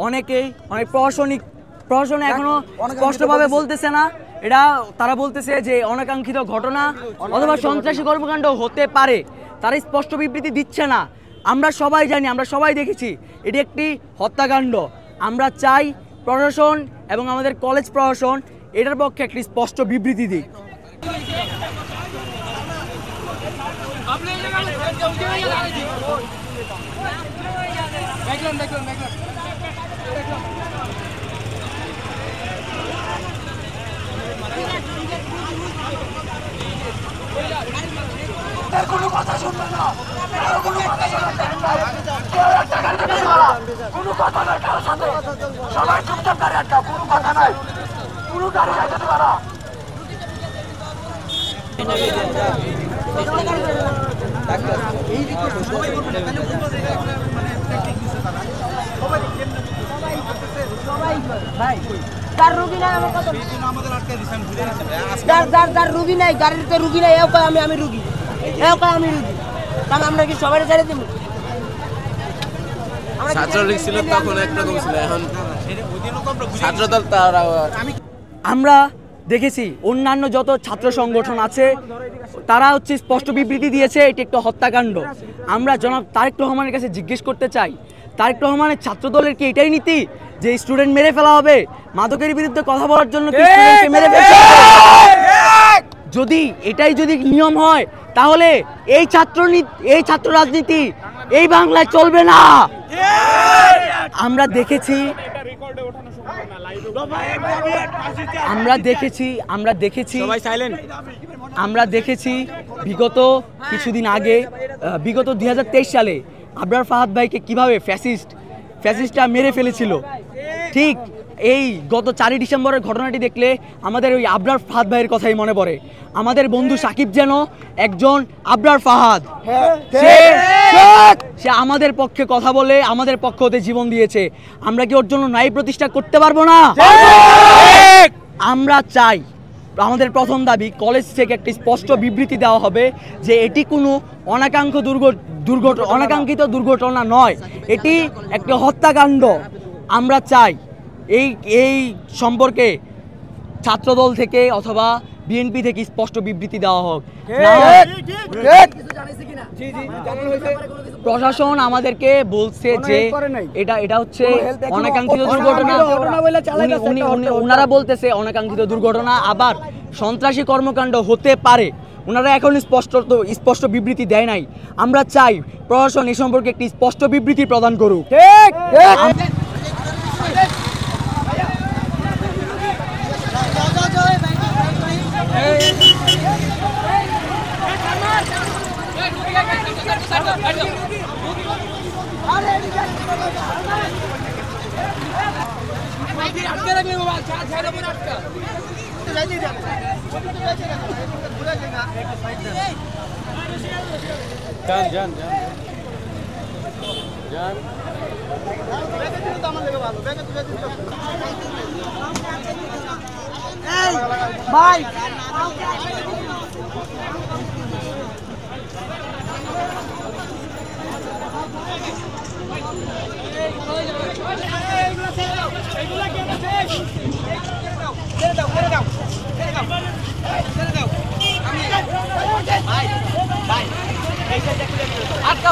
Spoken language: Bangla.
অনেকেই অনেক প্রশাসন এখনো স্পষ্টভাবে বলতেছে না, এটা তারা বলতেছে যে অনাকাঙ্ক্ষিত ঘটনা অথবা সন্ত্রাসী কর্মকাণ্ড হতে পারে, তারা স্পষ্ট বিবৃতি দিচ্ছে না। আমরা সবাই জানি, আমরা সবাই দেখেছি এটি একটি হত্যাকাণ্ড। আমরা চাই প্রশাসন এবং আমাদের কলেজ প্রশাসন এটার পক্ষে একটি স্পষ্ট বিবৃতি দিক। কোনো কথা শুনবে না, কোনো কথা শুনবে না, কোনো কথা নাই কারোর সাথে, সবাই চুপচাপ দাঁড়িয়ে একটা, কোনো কথা নাই, কোনো গাড়ি যাইতে দেবে না। যার রুগী নাই আমার কথা যার রুগী নাই, গাড়িতে রুগী নাই, আমি রুগী, আমি রুগী, কারণ আমরা কি সবাই ছেড়ে দিব? ছাত্রলীগ ছিল তখন একরকম ছিল, এখন ছাত্রদল তারা। আমরা দেখেছি অন্যান্য যত ছাত্র সংগঠন আছে তারা হচ্ছে স্পষ্ট বিবৃতি দিয়েছে এটি একটা হত্যাকাণ্ড। আমরা জনাব তারেক রহমানের কাছে জিজ্ঞেস করতে চাই, তারেক রহমানের ছাত্রদলের কি এটাই নীতি যে স্টুডেন্ট মেরে ফেলা হবে? মাদকের বিরুদ্ধে কথা বলার জন্য কি স্টুডেন্টকে মেরে ফেলতে হবে? যদি এটাই যদি নিয়ম হয় তাহলে এই ছাত্র রাজনীতি এই বাংলায় চলবে না। আমরা দেখেছি বিগত কিছুদিন আগে, বিগত 2023 সালে আবরার ফাহাদ ভাইকে কিভাবে ফ্যাসিস্টটা মেরে ফেলেছিল। ঠিক এই গত 4 ডিসেম্বরের ঘটনাটি দেখলে আমাদের ওই আবরার ফাহাদ ভাইয়ের কথাই মনে পড়ে। আমাদের বন্ধু সাকিব যেন একজন আবরার ফাহাদ, সে আমাদের পক্ষে কথা বলে আমাদের পক্ষ হতে জীবন দিয়েছে। আমরা কি ওর জন্য ন্যায় প্রতিষ্ঠা করতে পারবো না? আমরা চাই, আমাদের প্রথম দাবি কলেজ থেকে একটি স্পষ্ট বিবৃতি দেওয়া হবে যে এটি কোনো অনাকাঙ্ক্ষিত দুর্ঘটনা নয়, এটি একটি হত্যাকাণ্ড। আমরা চাই এই সম্পর্কে ছাত্রদল থেকে অথবা বিএনপি থেকে স্পষ্ট বিবৃতি দেওয়া হোক। প্রশাসন আমাদেরকে বলছে যে এটা হচ্ছে অনাকাঙ্ক্ষিত দুর্ঘটনা, ওনারা বলতেছে অনাকাঙ্ক্ষিত দুর্ঘটনা, আবার সন্ত্রাসী কর্মকাণ্ড হতে পারে। ওনারা এখন স্পষ্ট বিবৃতি দেয় নাই। আমরা চাই প্রশাসন এ সম্পর্কে একটি স্পষ্ট বিবৃতি প্রদান করুক। ভাই আটকা